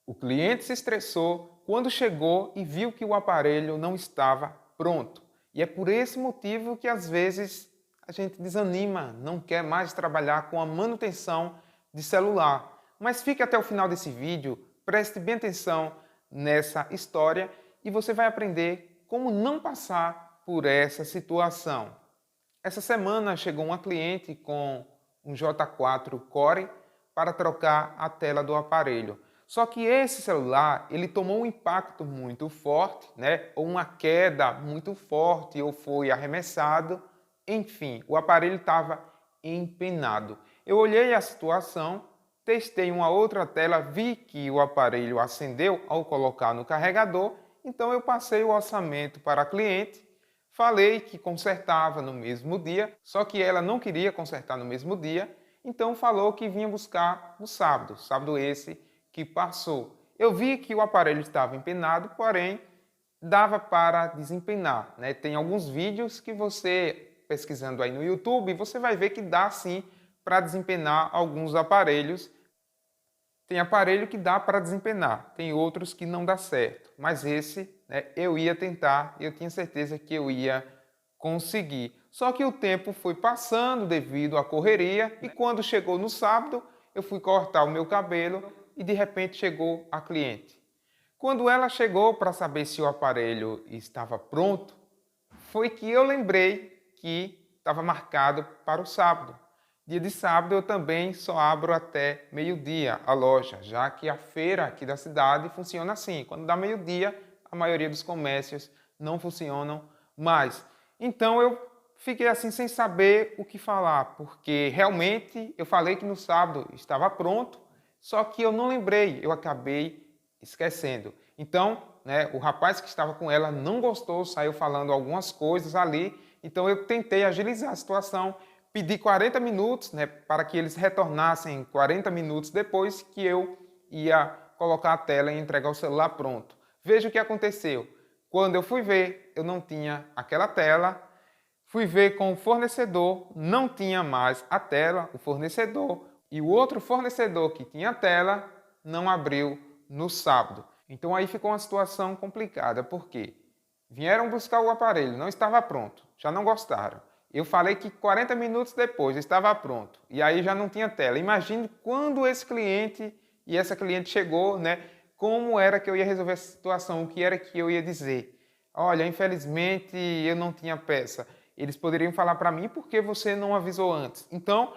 O cliente se estressou quando chegou e viu que o aparelho não estava pronto. E é por esse motivo que às vezes a gente desanima, não quer mais trabalhar com a manutenção de celular. Mas fique até o final desse vídeo, preste bem atenção nessa história e você vai aprender como não passar por essa situação. Essa semana chegou uma cliente com um J4 Core para trocar a tela do aparelho. Só que esse celular, ele tomou um impacto muito forte, né? Ou uma queda muito forte, ou foi arremessado. Enfim, o aparelho estava empenado. Eu olhei a situação, testei uma outra tela, vi que o aparelho acendeu ao colocar no carregador, então eu passei o orçamento para a cliente. Falei que consertava no mesmo dia, só que ela não queria consertar no mesmo dia, então falou que vinha buscar no sábado, sábado esse que passou. Eu vi que o aparelho estava empenado, porém dava para desempenar, né? Tem alguns vídeos que você, pesquisando aí no YouTube, você vai ver que dá sim para desempenar alguns aparelhos. Tem aparelho que dá para desempenar, tem outros que não dá certo, mas esse, né, eu ia tentar e eu tinha certeza que eu ia conseguir. Só que o tempo foi passando devido à correria e quando chegou no sábado, eu fui cortar o meu cabelo e de repente chegou a cliente. Quando ela chegou para saber se o aparelho estava pronto, foi que eu lembrei que estava marcado para o sábado. Dia de sábado eu também só abro até meio-dia a loja, já que a feira aqui da cidade funciona assim. Quando dá meio-dia, a maioria dos comércios não funcionam mais. Então eu fiquei assim sem saber o que falar, porque realmente eu falei que no sábado estava pronto, só que eu não lembrei, eu acabei esquecendo. Então, né, o rapaz que estava com ela não gostou, saiu falando algumas coisas ali, então eu tentei agilizar a situação, pedi 40 minutos, né, para que eles retornassem 40 minutos depois que eu ia colocar a tela e entregar o celular pronto. Veja o que aconteceu. Quando eu fui ver, eu não tinha aquela tela. Fui ver com o fornecedor, não tinha mais a tela, o fornecedor, e o outro fornecedor que tinha a tela não abriu no sábado. Então aí ficou uma situação complicada, porque vieram buscar o aparelho, não estava pronto, já não gostaram. Eu falei que 40 minutos depois estava pronto, e aí já não tinha tela. Imagine quando esse cliente e essa cliente chegou, né? Como era que eu ia resolver essa situação, o que era que eu ia dizer. Olha, infelizmente eu não tinha peça. Eles poderiam falar para mim por que você não avisou antes. Então,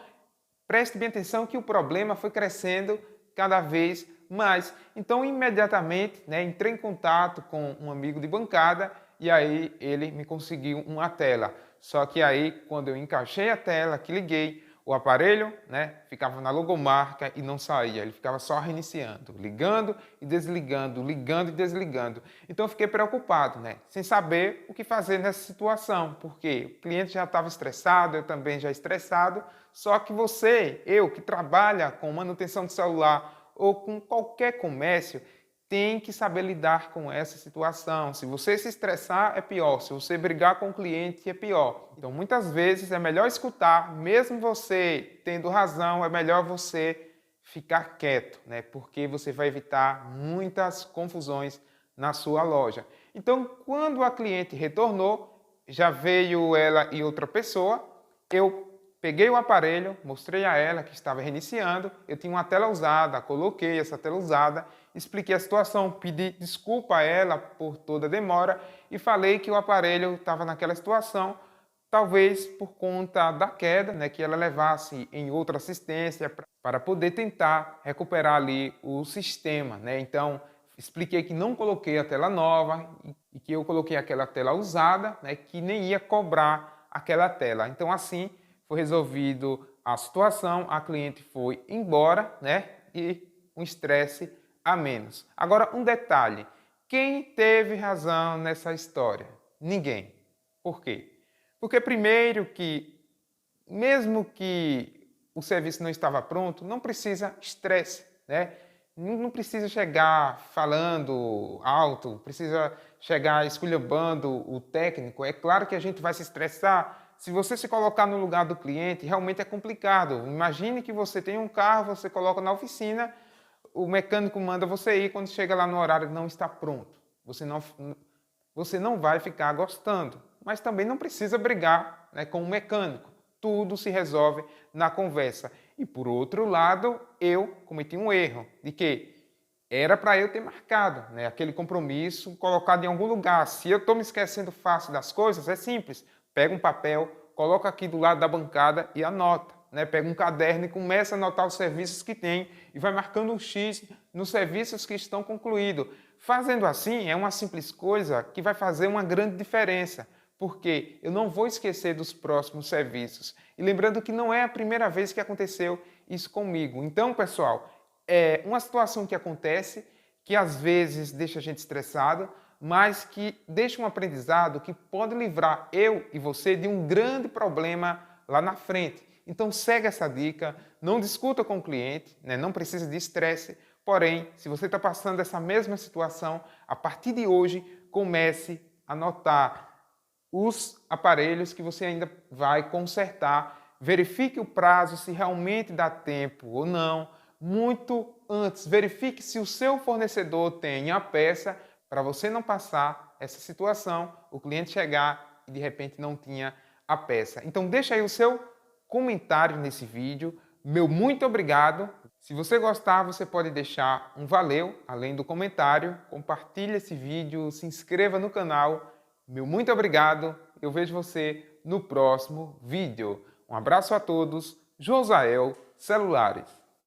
preste bem atenção que o problema foi crescendo cada vez mais. Então, imediatamente, né, entrei em contato com um amigo de bancada e aí ele me conseguiu uma tela. Só que aí, quando eu encaixei a tela, que liguei, o aparelho, né, ficava na logomarca e não saía, ele ficava só reiniciando, ligando e desligando, ligando e desligando. Então eu fiquei preocupado, né, sem saber o que fazer nessa situação, porque o cliente já estava estressado, eu também já estressado, só que você, eu que trabalha com manutenção de celular ou com qualquer comércio, tem que saber lidar com essa situação. Se você se estressar, é pior. Se você brigar com o cliente, é pior. Então, muitas vezes é melhor escutar, mesmo você tendo razão, é melhor você ficar quieto, né? Porque você vai evitar muitas confusões na sua loja. Então, quando a cliente retornou, já veio ela e outra pessoa, eu peguei o aparelho, mostrei a ela que estava reiniciando, eu tinha uma tela usada, coloquei essa tela usada, expliquei a situação, pedi desculpa a ela por toda a demora e falei que o aparelho estava naquela situação, talvez por conta da queda, né, que ela levasse em outra assistência para poder tentar recuperar ali o sistema, né? Então, expliquei que não coloquei a tela nova e que eu coloquei aquela tela usada, né, que nem ia cobrar aquela tela. Então, assim, foi resolvido a situação, a cliente foi embora, né, e um estresse a menos. Agora, um detalhe, quem teve razão nessa história? Ninguém. Por quê? Porque primeiro que, mesmo que o serviço não estava pronto, não precisa estresse, né? Não precisa chegar falando alto, precisa chegar esculhambando o técnico. É claro que a gente vai se estressar. Se você se colocar no lugar do cliente, realmente é complicado. Imagine que você tem um carro, você coloca na oficina, o mecânico manda você ir, quando chega lá no horário não está pronto. Você não vai ficar gostando, mas também não precisa brigar, né, com o mecânico. Tudo se resolve na conversa. E por outro lado, eu cometi um erro de que era para eu ter marcado, né, aquele compromisso, colocado em algum lugar. Se eu estou me esquecendo fácil das coisas, é simples. Pega um papel, coloca aqui do lado da bancada e anota. Né? Pega um caderno e começa a anotar os serviços que tem e vai marcando um X nos serviços que estão concluídos. Fazendo assim, é uma simples coisa que vai fazer uma grande diferença, porque eu não vou esquecer dos próximos serviços. E lembrando que não é a primeira vez que aconteceu isso comigo. Então, pessoal, é uma situação que acontece, que às vezes deixa a gente estressado, mas que deixa um aprendizado que pode livrar eu e você de um grande problema lá na frente. Então segue essa dica, não discuta com o cliente, né? Não precisa de estresse, porém, se você está passando essa mesma situação, a partir de hoje comece a anotar os aparelhos que você ainda vai consertar, verifique o prazo, se realmente dá tempo ou não, muito antes, verifique se o seu fornecedor tem a peça, para você não passar essa situação, o cliente chegar e de repente não tinha a peça. Então deixa aí o seu comentário nesse vídeo, meu muito obrigado. Se você gostar, você pode deixar um valeu, além do comentário, compartilhe esse vídeo, se inscreva no canal. Meu muito obrigado, eu vejo você no próximo vídeo. Um abraço a todos, Josael Celulares.